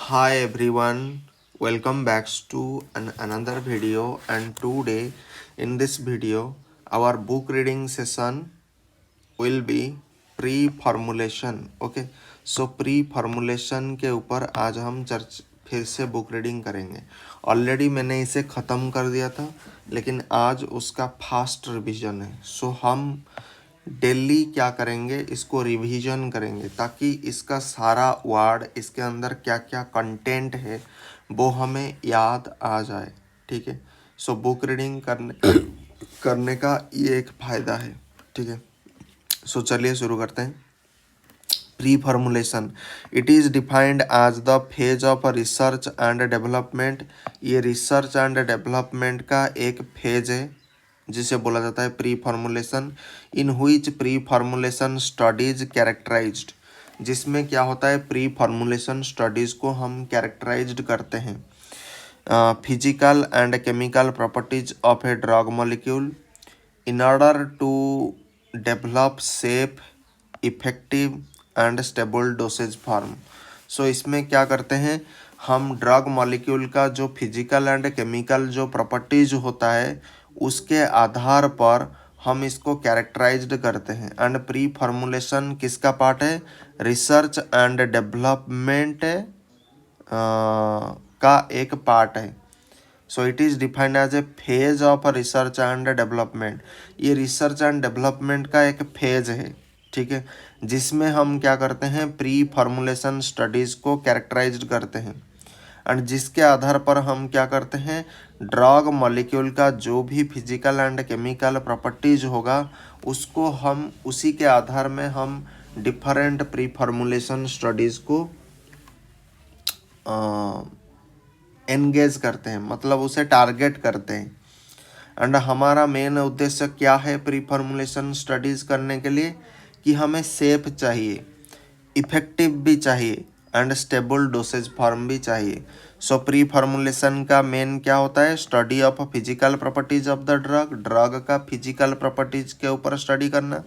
Hi everyone, welcome back to another video. And today in this video our book reading session will be pre-formulation. Okay, so pre-formulation के ऊपर आज हम फिर से book reading करेंगे। Already मैंने इसे ख़त्म कर दिया था, लेकिन आज उसका फास्ट रिवीजन है। सो हम डेली क्या करेंगे, इसको रिवीजन करेंगे ताकि इसका सारा वर्ड, इसके अंदर क्या क्या कंटेंट है वो हमें याद आ जाए। ठीक है, सो बुक रीडिंग करने का ये एक फ़ायदा है। ठीक है, सो चलिए शुरू करते हैं। Pre formulation, it is defined as the phase of research and development. ये रिसर्च एंड डेवलपमेंट का एक फेज है जिसे बोला जाता है pre formulation. In which pre formulation studies characterized, जिसमें क्या होता है, प्री फॉर्मुलेशन स्टडीज़ को हम कैरेक्टराइज्ड करते हैं। Physical and chemical properties of a drug molecule in order to develop safe, effective and stable dosage form। सो इसमें क्या करते हैं, हम ड्रग मॉलिक्यूल का जो फिजिकल एंड केमिकल जो प्रॉपर्टीज होता है उसके आधार पर हम इसको कैरेक्टराइज्ड करते हैं। एंड प्री फॉर्मुलेशन किसका पार्ट है, रिसर्च एंड डेवलपमेंट का एक पार्ट है। So it is defined as a phase of research and development. ये रिसर्च एंड डेवलपमेंट का एक फेज है। ठीक है, जिसमें हम क्या करते हैं, प्री फॉर्मुलेशन स्टडीज़ को कैरेक्टराइज्ड करते हैं। एंड जिसके आधार पर हम क्या करते हैं, ड्रग मॉलिक्यूल का जो भी फिजिकल एंड केमिकल प्रॉपर्टीज होगा उसको हम उसी के आधार में हम डिफरेंट प्री फॉर्मुलेशन स्टडीज़ को एंगेज करते हैं, मतलब उसे टारगेट करते हैं। एंड हमारा मेन उद्देश्य क्या है प्री फॉर्मुलेशन स्टडीज़ करने के लिए, कि हमें सेफ चाहिए, इफेक्टिव भी चाहिए एंड स्टेबल डोसेज फॉर्म भी चाहिए। सो प्री फॉर्मुलेशन का मेन क्या होता है, study of physical properties of the drug, drug का फिजिकल प्रॉपर्टीज के ऊपर स्टडी करना।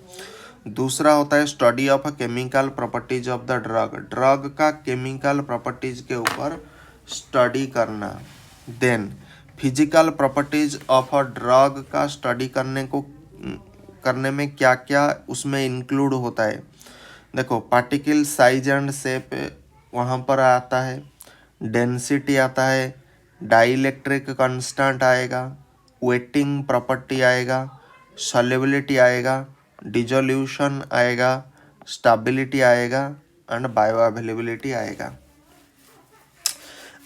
दूसरा होता है study of chemical properties of the drug, drug का केमिकल प्रॉपर्टीज के ऊपर स्टडी करना। Then physical properties of a drug का स्टडी करने में क्या क्या उसमें इंक्लूड होता है। देखो, पार्टिकल साइज एंड शेप वहाँ पर आता है, डेंसिटी आता है, डाइलेक्ट्रिक कांस्टेंट आएगा, वेटिंग प्रॉपर्टी आएगा, सॉल्युबिलिटी आएगा, डिसोल्यूशन आएगा, स्टेबिलिटी आएगा एंड बायो अवेलेबिलिटी आएगा।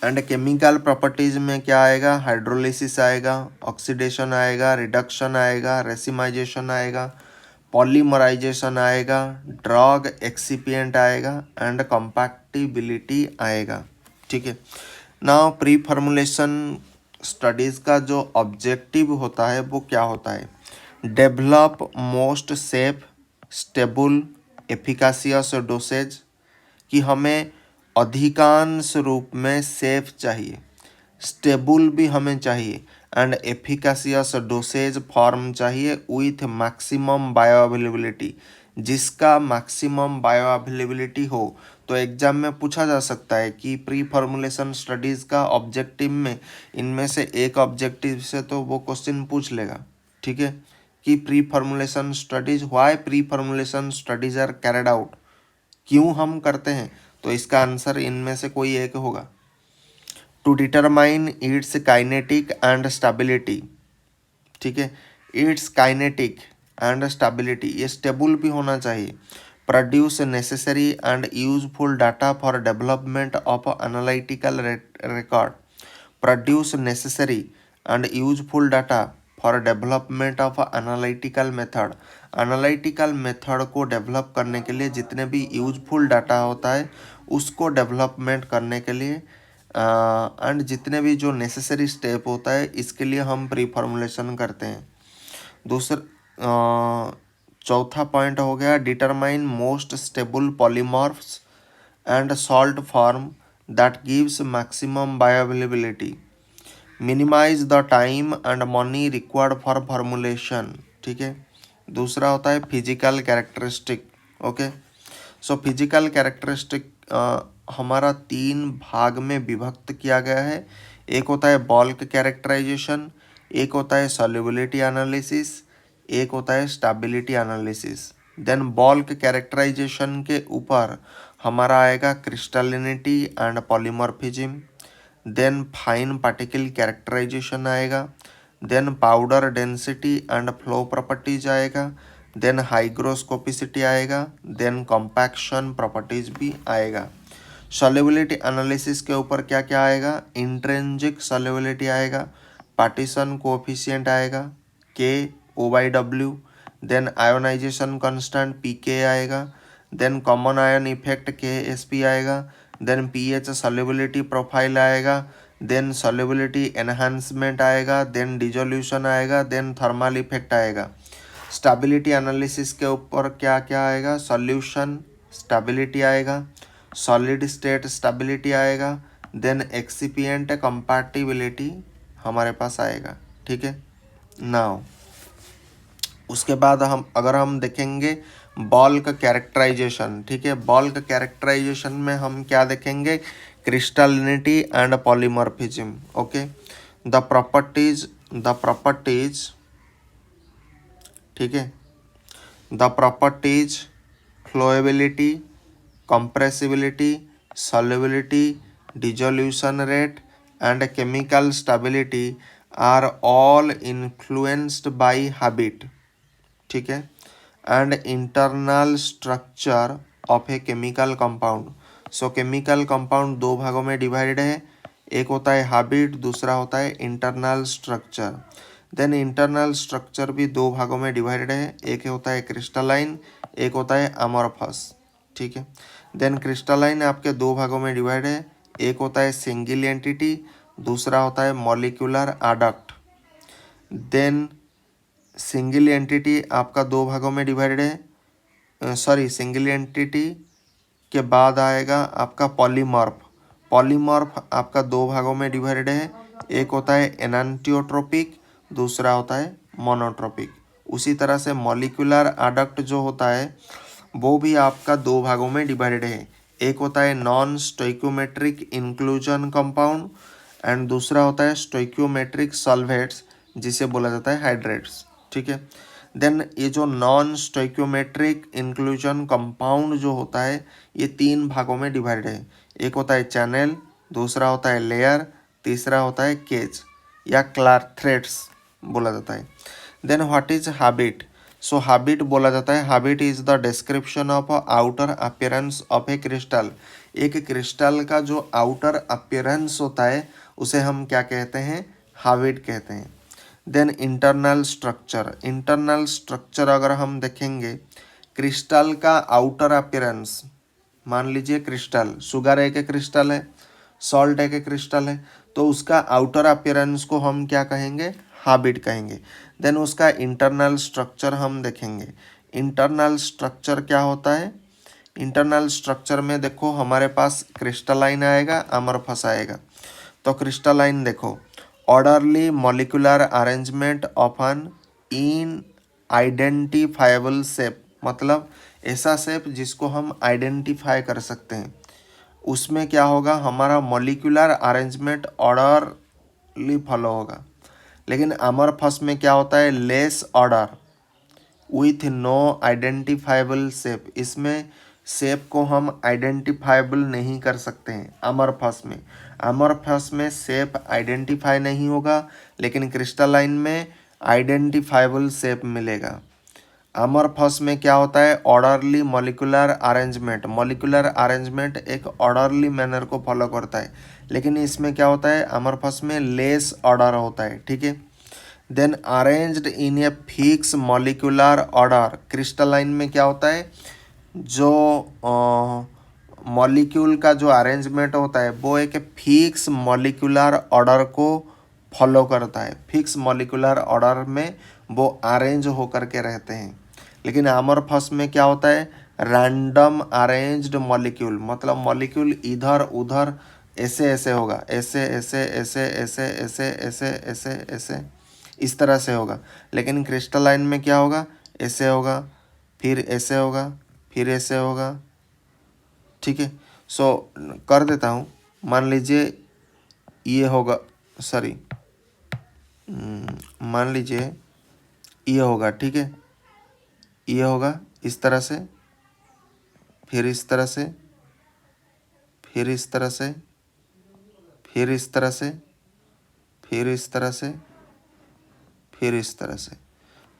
एंड केमिकल प्रॉपर्टीज में क्या आएगा, हाइड्रोलिसिस आएगा, ऑक्सीडेशन आएगा, रिडक्शन आएगा, रेसिमाइजेशन आएगा, पॉलीमराइजेशन आएगा, ड्रग एक्सिपिएंट आएगा एंड कंपैक्टिबिलिटी आएगा। ठीक है, नाउ प्री फॉर्मुलेशन स्टडीज़ का जो ऑब्जेक्टिव होता है वो क्या होता है, develop most safe stable efficacious dosage, कि हमें अधिकांश रूप में सेफ चाहिए, स्टेबल भी हमें चाहिए एंड एफिकासियस डोसेज फॉर्म चाहिए विथ मैक्सिमम बायो अवेलेबिलिटी, जिसका मैक्सिमम बायो अवेलेबिलिटी हो। तो एग्जाम में पूछा जा सकता है कि प्री फॉर्मुलेशन स्टडीज़ का ऑब्जेक्टिव में इनमें से एक ऑब्जेक्टिव से तो वो क्वेश्चन पूछ लेगा। ठीक है, कि pre formulation studies, why pre formulation studies are carried out, क्यों हम करते हैं, तो इसका आंसर इनमें से कोई एक होगा। To determine its kinetic and stability. ठीक है, इट्स काइनेटिक एंड स्टेबिलिटी, ये स्टेबल भी होना चाहिए। Produce necessary and useful data for development of analytical record, produce necessary and useful data for development of analytical method, analytical method को develop करने के लिए जितने भी यूजफुल डाटा होता है उसको डेवलपमेंट करने के लिए एंड जितने भी जो नेसेसरी स्टेप होता है इसके लिए हम प्री फॉर्मुलेशन करते हैं। चौथा पॉइंट हो गया, determine most stable polymorphs and salt form that gives maximum bioavailability, minimize the time and money required for formulation. ठीक है, दूसरा होता है physical characteristic. Okay, so physical characteristic हमारा 3 भाग में विभक्त किया गया है। एक होता है बल्क कैरेक्टराइजेशन, एक होता है सॉल्युबिलिटी एनालिसिस, एक होता है stability analysis. Then bulk characterization के ऊपर हमारा आएगा crystallinity and polymorphism. Then fine particle characterization आएगा। Then powder density and flow properties आएगा। देन हाइग्रोस्कोपिसिटी आएगा। देन कॉम्पैक्शन प्रॉपर्टीज भी आएगा। सॉल्युबिलिटी एनालिसिस के ऊपर क्या क्या आएगा? इंट्रिंसिक सॉल्युबिलिटी आएगा, पार्टीशन कोएफिशिएंट आएगा K O by W, then ionization constant P K आएगा, then common ion effect K S P आएगा, देन पीएच सॉल्युबिलिटी प्रोफाइल आएगा, देन सॉल्युबिलिटी एनहांसमेंट आएगा, देन डिसोल्यूशन आएगा, देन थर्मल इफेक्ट आएगा। Stability analysis के ऊपर क्या क्या आएगा? सॉल्यूशन स्टेबिलिटी आएगा, सॉलिड स्टेट स्टेबिलिटी आएगा, देन एक्सिपिएंट कंपैटिबिलिटी हमारे पास आएगा। ठीक है, नाउ उसके बाद हम देखेंगे बल्क कैरेक्टराइजेशन। ठीक है, बल्क कैरेक्टराइजेशन में हम क्या देखेंगे? Crystallinity and polymorphism. Okay, the properties ठीक है, the properties flowability, compressibility, solubility, dissolution rate and chemical stability are all influenced by habit. ठीक है, and internal structure of a chemical compound. So chemical compound दो भागों में divided है, एक होता है हैबिट, दूसरा होता है internal structure. Then internal structure भी दो भागों में डिवाइडेड है, एक होता है क्रिस्टलाइन, एक होता है अमॉर्फस। ठीक है, देन क्रिस्टलाइन आपके दो भागों में डिवाइड है, एक होता है सिंगल एंटिटी, दूसरा होता है molecular adduct. Then single entity आपका दो भागों में डिवाइडेड है, सिंगल एंटिटी के बाद आएगा आपका पॉलीमॉर्फ। पॉलीमॉर्फ आपका दो भागों में डिवाइडेड है, एक होता है एनांटियोट्रोपिक, दूसरा होता है मोनोट्रोपिक। उसी तरह से मॉलिक्यूलर एडक्ट जो होता है वो भी आपका दो भागों में डिवाइडेड है, एक होता है नॉन स्टोइक्योमेट्रिक इंक्लूजन कंपाउंड एंड दूसरा होता है स्टोइक्योमेट्रिक सॉल्वेट्स जिसे बोला जाता है हाइड्रेट्स। ठीक है, देन ये जो नॉन स्टोइक्योमेट्रिक इंक्लूजन कंपाउंड जो होता है ये तीन भागों में डिवाइडेड है, एक होता है चैनल, दूसरा होता है लेयर, तीसरा होता है केज या क्लार्थ्रेट्स बोला जाता है। Then what is habit? So habit बोला जाता है, habit is the description of outer appearance of a crystal. एक क्रिस्टल का जो आउटर अपीयरेंस होता है उसे हम क्या कहते हैं? हैबिट कहते हैं। Then internal structure, internal structure अगर हम देखेंगे क्रिस्टल का आउटर अपीयरेंस, मान लीजिए क्रिस्टल शुगर एक क्रिस्टल है, सॉल्ट एक क्रिस्टल है, तो उसका आउटर अपीयरेंस को हम क्या कहेंगे? हैबिट कहेंगे। देन उसका इंटरनल स्ट्रक्चर हम देखेंगे। इंटरनल स्ट्रक्चर क्या होता है? इंटरनल स्ट्रक्चर में देखो हमारे पास क्रिस्टलाइन आएगा, अमॉर्फस आएगा। तो क्रिस्टलाइन देखो, orderly molecular arrangement of an in identifiable shape, मतलब ऐसा शेप जिसको हम आइडेंटिफाई कर सकते हैं। उसमें क्या होगा? हमारा मॉलिक्यूलर अरेंजमेंट ऑर्डरली फॉलो होगा। लेकिन अमॉर्फस में क्या होता है? Less order with no identifiable shape. इसमें शेप को हम आइडेंटिफाइबल नहीं कर सकते हैं अमॉर्फस में शेप आइडेंटिफाई नहीं होगा, लेकिन क्रिस्टलाइन में आइडेंटिफाइबल शेप मिलेगा। अमॉर्फस में क्या होता है? ऑर्डरली मॉलिक्यूलर अरेंजमेंट एक ऑर्डरली मैनर को फॉलो करता है, लेकिन इसमें क्या होता है? अमॉर्फस में लेस ऑर्डर होता है। ठीक है, then arranged in a fix molecular order. Crystalline में क्या होता है? जो मॉलिक्यूल का जो अरेंजमेंट होता है वो एक फिक्स मॉलिक्यूलर ऑर्डर को फॉलो करता है। फिक्स मॉलिक्यूलर ऑर्डर में वो अरेंज होकर के रहते हैं। लेकिन अमॉर्फस में क्या होता है? रैंडम अरेंज्ड मॉलिक्यूल, मतलब मॉलिक्यूल इधर उधर ऐसे ऐसे होगा, ऐसे ऐसे ऐसे ऐसे ऐसे ऐसे ऐसे ऐसे इस तरह से होगा। लेकिन क्रिस्टलाइन में क्या होगा? ऐसे होगा, फिर ऐसे होगा, फिर ऐसे होगा। ठीक है, सो कर देता हूँ। मान लीजिए ये होगा, सॉरी, मान लीजिए ये होगा, ठीक है, ये होगा इस तरह से, फिर इस तरह से, फिर इस तरह से, फिर इस तरह से, फिर इस तरह से, फिर इस तरह से।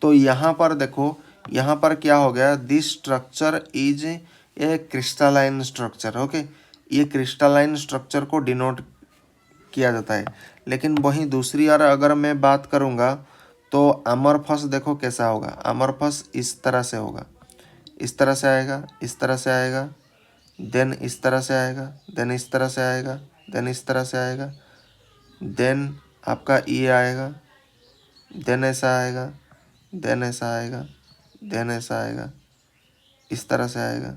तो यहाँ पर देखो, यहाँ पर क्या हो गया, this structure is a crystalline structure. Okay, ये क्रिस्टलाइन स्ट्रक्चर को डिनोट किया जाता है। लेकिन वहीं दूसरी ओर अगर मैं बात करूँगा तो अमरफस देखो कैसा होगा, अमरफस इस तरह से होगा, इस तरह से आएगा, इस तरह से आएगा, देन इस तरह से आएगा, देन इस तरह से आएगा, देन इस तरह से आएगा, देन आपका ये आएगा, देन ऐसा आएगा, देन ऐसा आएगा, देन ऐसा आएगा, इस तरह से आएगा।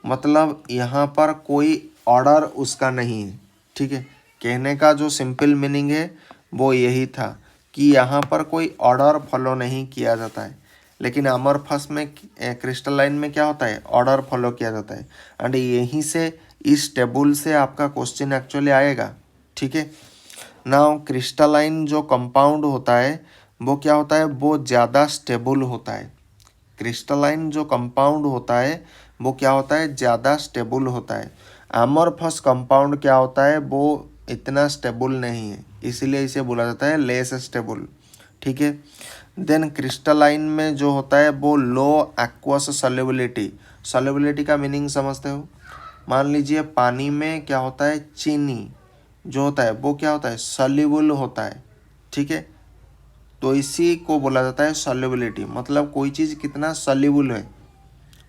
मतलब यहाँ पर कोई ऑर्डर उसका नहीं है, ठीक है। कहने का जो सिंपल मीनिंग है वो यही था कि यहाँ पर कोई ऑर्डर फॉलो नहीं किया जाता है। लेकिन अमरफस में, क्रिस्टलाइन में क्या होता है, ऑर्डर फॉलो किया जाता है। एंड यहीं से, इस टेबल से आपका क्वेश्चन एक्चुअली आएगा, ठीक है। नाउ क्रिस्टलाइन जो कंपाउंड होता है वो क्या होता है, वो ज़्यादा स्टेबल होता है। क्रिस्टलाइन जो कंपाउंड होता है वो क्या होता है, ज़्यादा स्टेबल होता है। अमरफस कंपाउंड क्या होता है, वो इतना स्टेबल नहीं है, इसीलिए इसे बोला जाता है लेस स्टेबल, ठीक है। देन क्रिस्टलाइन में जो होता है वो लो एक्वस सॉल्युबिलिटी। सॉल्युबिलिटी का मीनिंग समझते हो, मान लीजिए पानी में क्या होता है, चीनी जो होता है वो क्या होता है, सॉल्युबल होता है, ठीक है। तो इसी को बोला जाता है सॉल्युबिलिटी। मतलब कोई चीज़ कितना सॉल्युबल है,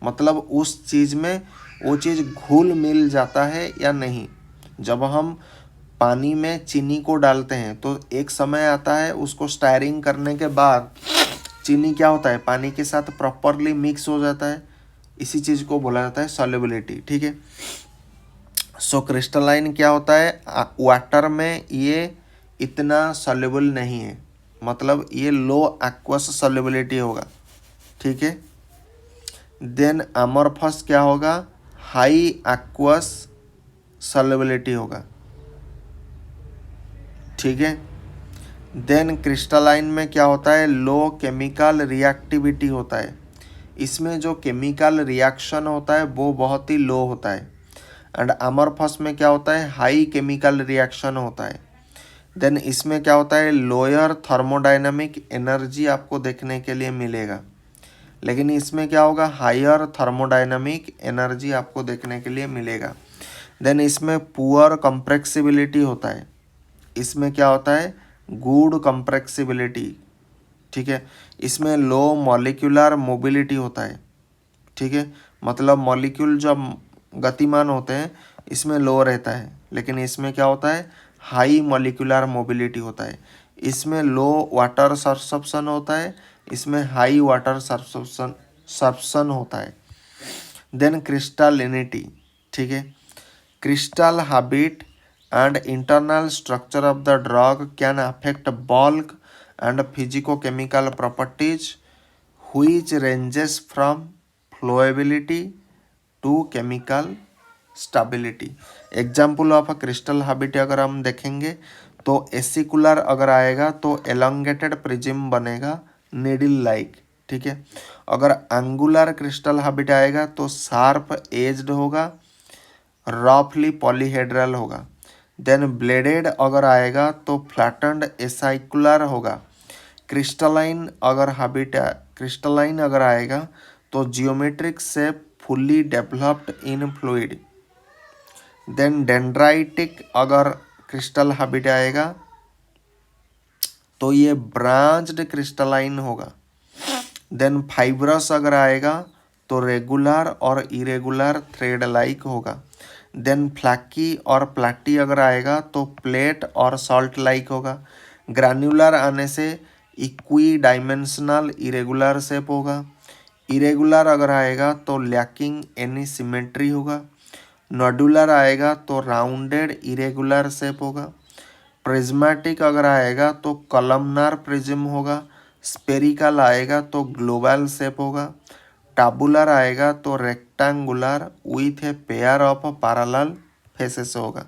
मतलब उस चीज़ में वो चीज़ घुल मिल जाता है या नहीं। जब हम पानी में चीनी को डालते हैं तो एक समय आता है उसको स्टायरिंग करने के बाद चीनी क्या होता है, पानी के साथ प्रॉपरली मिक्स हो जाता है। इसी चीज़ को बोला जाता है सॉल्युबिलिटी, ठीक है। सो क्रिस्टलाइन क्या होता है, वाटर में ये इतना सॉल्युबल नहीं है, मतलब ये लो एक्वस सॉल्युबिलिटी होगा, ठीक है। देन अमरफस क्या होगा, हाई एक्वस सॉल्युबिलिटी होगा, ठीक है। देन क्रिस्टलाइन में क्या होता है, लो केमिकल रिएक्टिविटी होता है। इसमें जो केमिकल रिएक्शन होता है वो बहुत ही लो होता है। एंड अमरफस में क्या होता है, हाई केमिकल रिएक्शन होता है। देन इसमें क्या होता है, लोअर थर्मोडायनामिक एनर्जी आपको देखने के लिए मिलेगा। लेकिन इसमें क्या होगा, हायर थर्मोडायनामिक एनर्जी आपको देखने के लिए मिलेगा। देन इसमें पुअर कंप्रेसिबिलिटी होता है। इसमें क्या होता है, गुड कंप्रेसिबिलिटी, ठीक है। इसमें लो मॉलिक्यूलर मोबिलिटी होता है, ठीक है। मतलब मॉलिक्यूल जब गतिमान होते हैं इसमें लो रहता है, लेकिन इसमें क्या होता है, हाई मॉलिक्यूलर मोबिलिटी होता है। इसमें लो वाटर सब्सर्प्शन होता है, इसमें हाई वाटर सब्सर्प्शन होता है। देन क्रिस्टलिनिटी, ठीक है। Crystal habit and internal structure of the drug can affect bulk and physicochemical properties which ranges from flowability to chemical stability. Example of a crystal habit अगर हम देखेंगे तो एसिकुलर अगर आएगा तो एलोंगेटेड प्रिज्म बनेगा नीडल लाइक, ठीक है। अगर एंगुलर क्रिस्टल हैबिट आएगा तो शार्प एज्ड होगा, रफली पॉलीहेड्रल होगा। देन ब्लेडेड अगर आएगा तो फ्लैटन्ड एसाइकुलर होगा। क्रिस्टलाइन अगर आएगा तो geometric shape fully developed in fluid. Then dendritic अगर क्रिस्टल हैबिट आएगा तो ये ब्रांच्ड क्रिस्टलाइन होगा। देन फाइब्रस अगर आएगा तो रेगुलर और इरेगुलर थ्रेड लाइक होगा। देन फ्लैकी और प्लैटी अगर आएगा तो प्लेट और सॉल्ट लाइक होगा। ग्रैन्युलर आने से इक्वी डायमेंशनल इरेगुलर शेप होगा। इरेगुलर अगर आएगा तो लैकिंग एनी सिमेट्री होगा। नोडुलर आएगा तो राउंडेड इरेगुलर शेप होगा। प्रिज्मेटिक अगर आएगा तो कॉलमनार प्रिज्म होगा। स्पेरिकल आएगा तो ग्लोबल शेप होगा। टाबुलर आएगा तो rectangular with a pair of parallel faces होगा।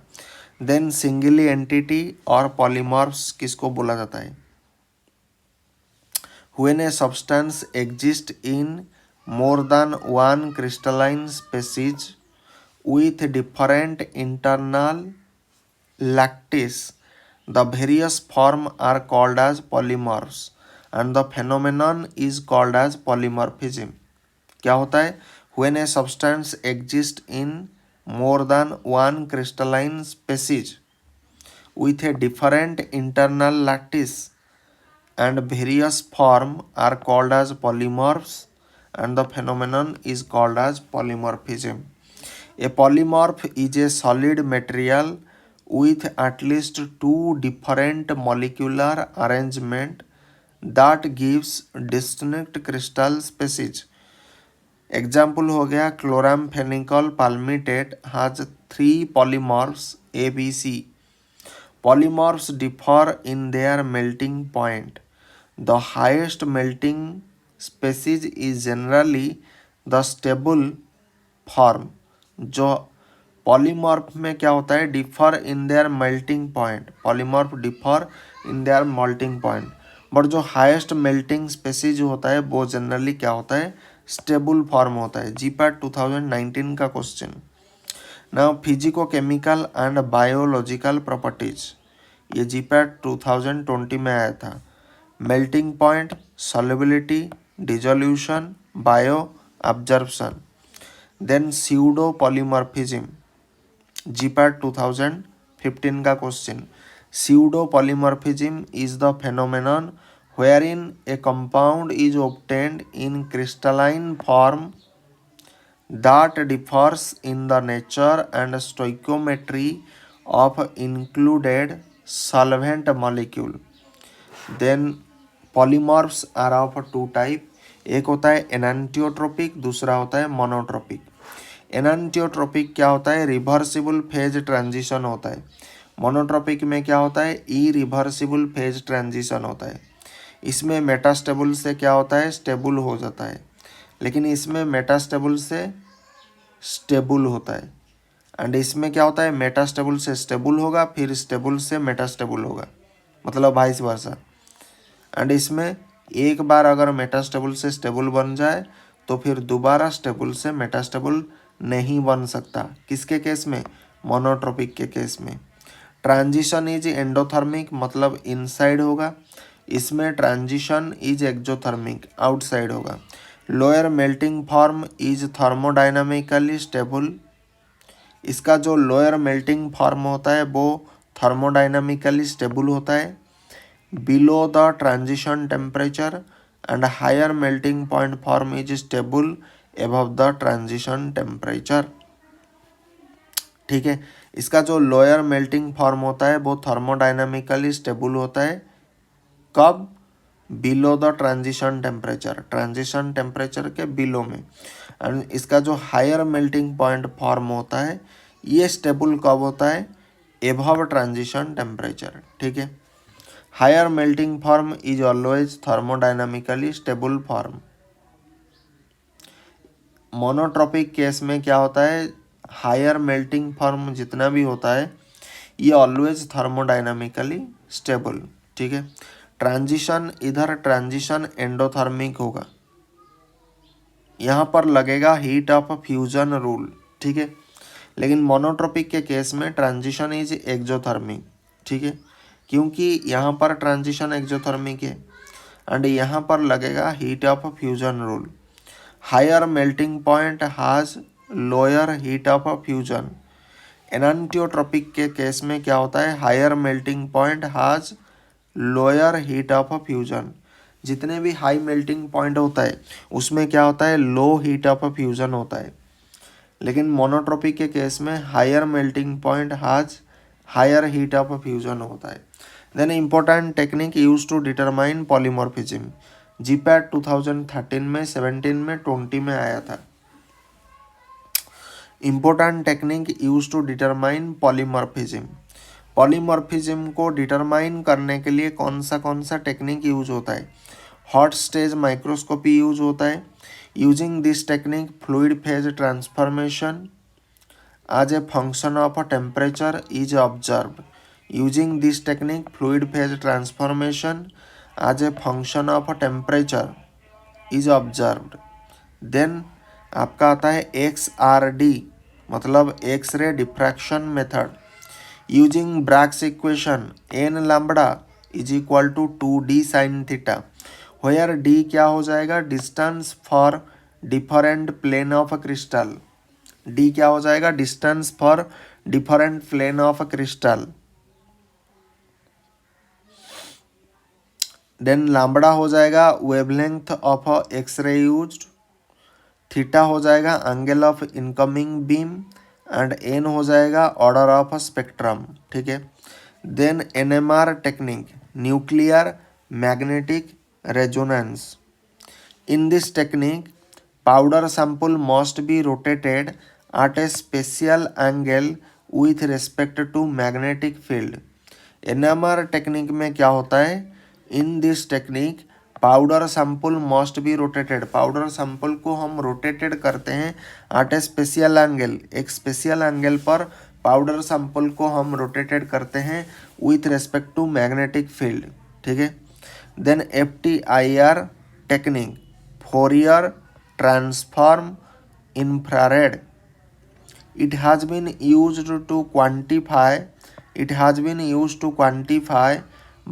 देन सिंगली एंटिटी और पॉलीमॉर्फ्स किसको बोला जाता है? When a substance exists in more than one crystalline species with different internal lattice, the various forms are called as polymorphs and the phenomenon is called as polymorphism. क्या होता है? When a substance exists in more than one crystalline species with a different internal lattice and various forms are called as polymorphs and the phenomenon is called as polymorphism. A polymorph is a solid material with at least two different molecular arrangement that gives distinct crystal species. Example हो गया chloramphenicol palmitate has 3 polymorphs A, B, C. Polymorphs differ in their melting point. The highest melting species is generally the stable form. जो polymorph में क्या होता है? Differ in their melting point, polymorph differ in their melting point, but जो highest melting species होता है वो generally क्या होता है? स्टेबल फॉर्म होता है। जीपैट 2019 का question. Now physico chemical and biological properties, ये जीपैट 2020 में आया था। Melting point, solubility, dissolution, bio absorption. Then pseudo polymorphism, GPAT 2015 का question. Pseudo polymorphism is the phenomenon wherein a compound is obtained in crystalline form that differs in the nature and stoichiometry of included solvent molecule. Then polymorphs are of two type, एक होता है एनांटियोट्रोपिक, दूसरा होता है मोनोट्रोपिक। एनांटियोट्रोपिक क्या होता है? Reversible phase transition होता है। मोनोट्रोपिक में क्या होता है? ई रिवर्सिबल फेज ट्रांजिशन होता है। इसमें मेटास्टेबल से क्या होता है? स्टेबल हो जाता है, लेकिन इसमें मेटास्टेबल से स्टेबल होता है। एंड इसमें क्या होता है? मेटास्टेबल से स्टेबल होगा, फिर स्टेबल से मेटास्टेबल होगा, मतलब वाइस वर्सा। एंड इसमें एक बार अगर मेटास्टेबल से स्टेबल बन जाए तो फिर दोबारा स्टेबल से मेटास्टेबल नहीं बन सकता। किसके केस में? मोनोट्रोपिक के केस में। ट्रांजिशन इज एंडोथर्मिक, मतलब इनसाइड होगा। इसमें ट्रांजिशन इज एक्जोथर्मिक, आउटसाइड होगा। Lower melting form is thermodynamically stable, इसका जो लोअर मेल्टिंग फॉर्म होता है वो थर्मोडाइनामिकली स्टेबल होता है below the transition temperature, and higher melting point form is stable above the transition temperature. ठीक है, इसका जो लोअर मेल्टिंग फॉर्म होता है वो थर्मोडाइनामिकली स्टेबल होता है। कब? Below the transition temperature, transition temperature के बिलो में। एंड इसका जो हायर मेल्टिंग पॉइंट फॉर्म होता है ये स्टेबल कब होता है? Above transition temperature. ठीक है, higher melting form is always thermodynamically stable form. Monotropic case में क्या होता है? हायर मेल्टिंग फॉर्म जितना भी होता है ये ऑलवेज थर्मोडाइनामिकली स्टेबल। ठीक है, ट्रांजिशन, इधर ट्रांजिशन एंडोथर्मिक होगा, यहाँ पर लगेगा हीट ऑफ फ्यूजन रूल। ठीक है, लेकिन मोनोट्रोपिक के केस में ट्रांजिशन इज एक्जोथर्मिक। ठीक है, क्योंकि यहाँ पर ट्रांजिशन एक्जोथर्मिक है एंड यहाँ पर लगेगा heat of fusion rule. Higher melting point has lower heat of fusion. Enantiotropic के केस में क्या होता है? Higher melting point has lower heat of fusion. जितने भी हाई मेल्टिंग पॉइंट होता है उसमें क्या होता है? लो हीट ऑफ फ्यूजन होता है। लेकिन मोनोट्रोपिक के केस में higher melting point has higher heat of fusion होता है। Then important technique use to determine polymorphism, GPAT 2013 में, 17 में, 20 में आया था। Important technique use to determine polymorphism, polymorphism को डिटरमाइन करने के लिए कौन सा टेक्निक यूज होता है? हॉट स्टेज माइक्रोस्कोपी यूज होता है, Using this technique, fluid phase transformation as a function of temperature is observed. Using this technique, fluid phase transformation as a function of temperature is observed. Then आपका आता है XRD मतलब X ray diffraction method. Using Bragg's equation n lambda is equal to 2d sine theta, where d क्या हो जाएगा, distance for different plane of crystal. d क्या हो जाएगा, distance for different plane of crystal. Then lambda हो जाएगा wavelength of X ray used, theta हो जाएगा angle of incoming beam and n हो जाएगा ऑर्डर ऑफ स्पेक्ट्रम. ठीक है. Then NMR technique, nuclear magnetic resonance. In this technique powder sample must be rotated at a special angle with respect to magnetic field. NMR technique में क्या होता है, in this technique powder sample must be rotated, powder sample को हम rotated करते हैं at a special angle, एक special angle पर पाउडर सैंपल को हम रोटेटेड करते हैं with respect to magnetic field. ठीक है. Then FTIR technique, Fourier transform infrared. It has been used to quantify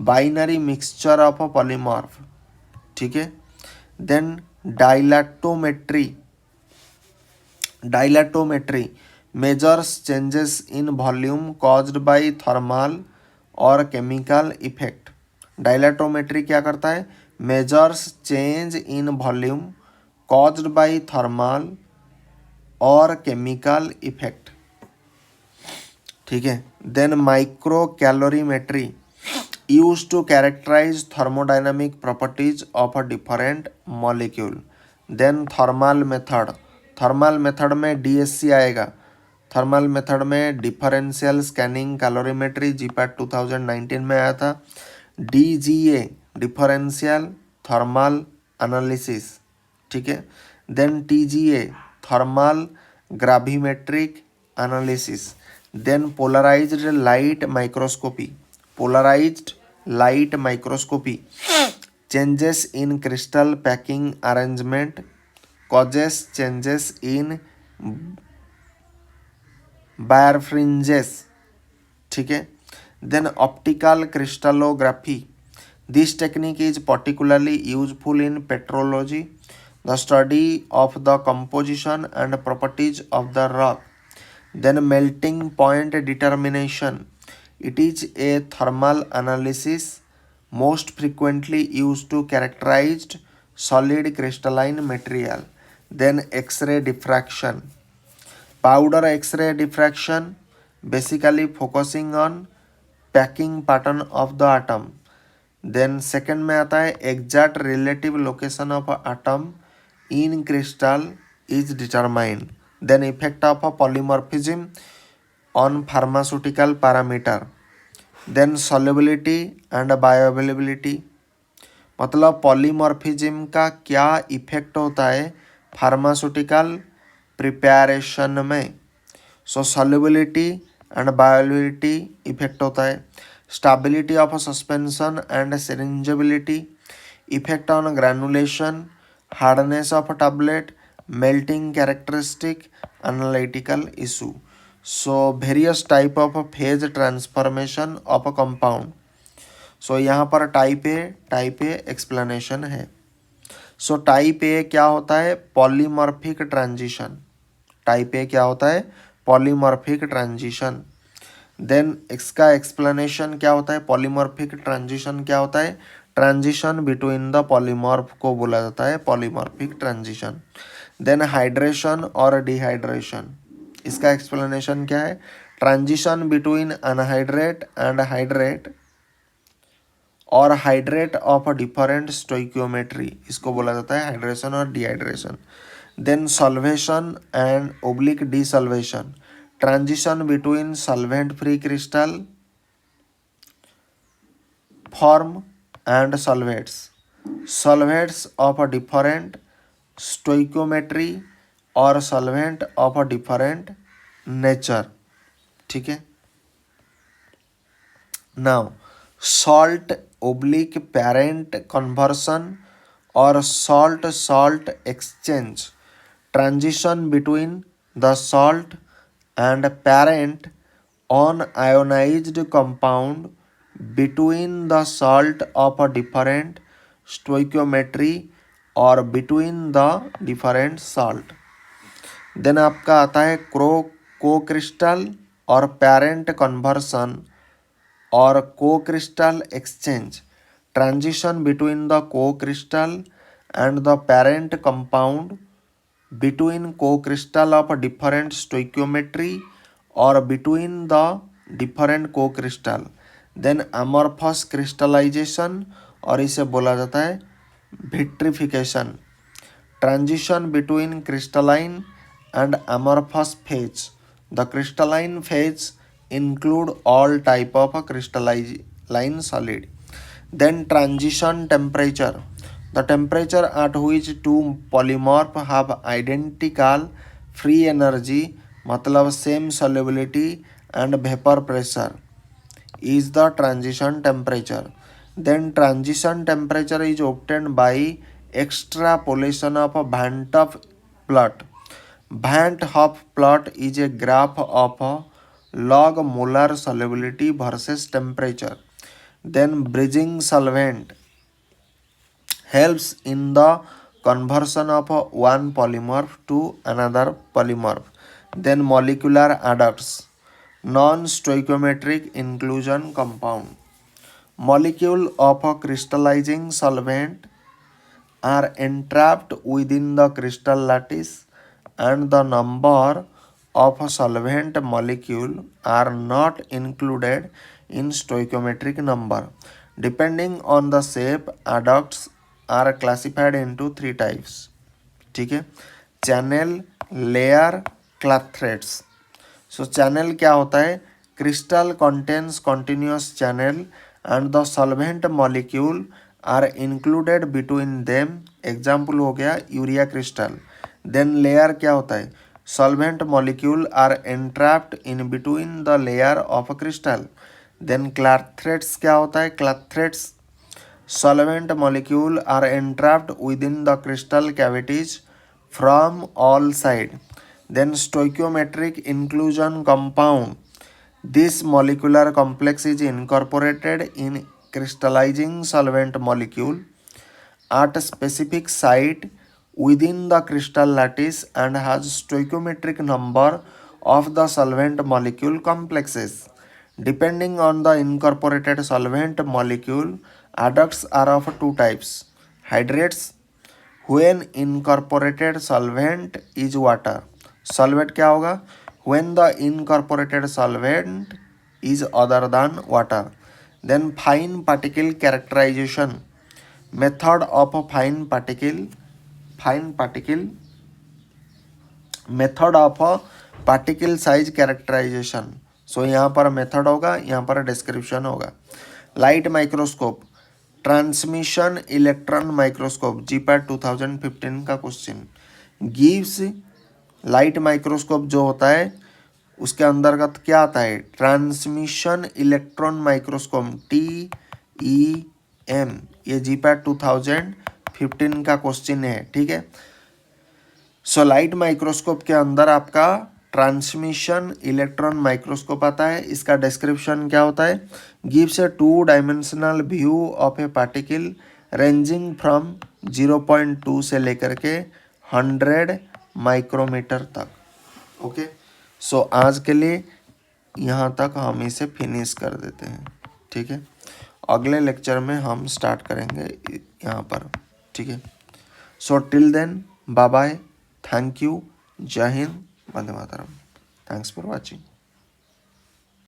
binary mixture of a polymorph. ठीक है. Then dilatometry measures changes in volume caused by thermal or chemical effect. Dilatometry क्या करता है, measures change in volume caused by thermal और chemical effect. ठीक है. Then micro calorimetry use to characterize thermodynamic properties of a different molecule. Then thermal method में DSC आएगा. Thermal method में differential scanning calorimetry GPAT 2019 में आया था. DGA differential thermal analysis. ठीक है. Then TGA thermal gravimetric analysis. Then polarized light microscopy changes in crystal packing arrangement causes changes in birefringence. ठीक है. Then optical crystallography, this technique is particularly useful in petrology, the study of the composition and properties of the rock. Then melting point determination, it is a thermal analysis most frequently used to characterize solid crystalline material. Then X-ray diffraction, powder X-ray diffraction basically focusing on packing pattern of the atom. Then second में आता है exact relative location of atom in crystal is determined. Then effect of polymorphism on pharmaceutical parameter. Then solubility and bioavailability, मतलब polymorphism का क्या effect होता है pharmaceutical preparation में. So solubility and bioavailability effect होता है. Stability of suspension and syringeability, effect on granulation, hardness of tablet, melting characteristic, analytical issue. So various type of phase transformation of a compound. So यहाँ पर type A explanation है. So type A क्या होता है, polymorphic transition. Type A क्या होता है, polymorphic transition. Then इसका एक्सप्लेनेशन क्या होता है, पॉलीमॉर्फिक ट्रांजिशन क्या होता है, ट्रांजिशन बिटवीन द पॉलीमॉर्फ को बोला जाता है पॉलीमॉर्फिक ट्रांजिशन. देन हाइड्रेशन और डिहाइड्रेशन, इसका एक्सप्लेनेशन क्या है, transition between anhydrate and hydrate और हाइड्रेट ऑफ डिफरेंट स्टोइकियोमेट्री, इसको बोला जाता है हाइड्रेशन और dehydration. Then solvation and oblique desolvation, transition between solvent free crystal form and solvates of a different stoichiometry और solvent of a different nature, ठीक है। Now salt oblique parent conversion और salt salt exchange, transition between the salt and parent on ionized compound between the salt of a different stoichiometry or between the different salt। देन आपका आता है को crystal और parent conversion और co crystal exchange, transition between the co crystal and the parent compound between co-crystal of different stoichiometry or between the different co-crystal, then amorphous crystallization और इसे बोला जाता है vitrification, transition between crystalline and amorphous phase। The crystalline phase include all type of crystalline solid। Then transition temperature, the temperature at which two polymorph have identical free energy मतलब same solubility and vapor pressure is the transition temperature। Then transition temperature is obtained by extrapolation of a Van 't Hoff plot। Van 't Hoff plot is a graph of a log molar solubility versus temperature। Then bridging solvent helps in the conversion of one polymorph to another polymorph। Then molecular adducts, non-stoichiometric inclusion compound, molecule of a crystallizing solvent are entrapped within the crystal lattice and the number of solvent molecule are not included in stoichiometric number। Depending on the shape, adducts are classified into three types, ठीक है। Channel, layer, clathrates. So channel क्या होता है, crystal contains continuous channel and the solvent molecule are included between them, example हो गया urea crystal. Then layer क्या होता है, solvent molecule are entrapped in between the layer of crystal. Then clathrates क्या होता है, क्लैथरेट्स solvent molecule are entrapped within the crystal cavities from all side। Then stoichiometric inclusion compound, this molecular complex is incorporated in crystallizing solvent molecule at a specific site within the crystal lattice and has stoichiometric number of the solvent molecule complexes। Depending on the incorporated solvent molecule, adducts are of two types, hydrates when incorporated solvent is water, solvent क्या होगा, when the incorporated solvent is other than water। Then fine particle characterization, method of fine particle method of particle size characterization। सो यहाँ पर method होगा, यहाँ पर description होगा। Light microscope, transmission electron microscope, GPAT 2015 का question gives. Light microscope जो होता है उसके अंतर्गत क्या आता है, ट्रांसमिशन इलेक्ट्रॉन माइक्रोस्कोप, TEM, ये जीपैट 2015 का क्वेश्चन है, ठीक है। सो लाइट माइक्रोस्कोप के अंदर आपका ट्रांसमिशन इलेक्ट्रॉन माइक्रोस्कोप आता है। इसका डिस्क्रिप्शन क्या होता है, gives A 2 dimensional view of A particle ranging from 0.2 से लेकर के 100 माइक्रोमीटर तक। ओके, सो आज के लिए यहाँ तक हम इसे फिनिश कर देते हैं, ठीक है। अगले लेक्चर में हम स्टार्ट करेंगे यहाँ पर, ठीक है। So till then bye bye, thank you, जय हिंद, वंदे मातरम। Thanks for watching.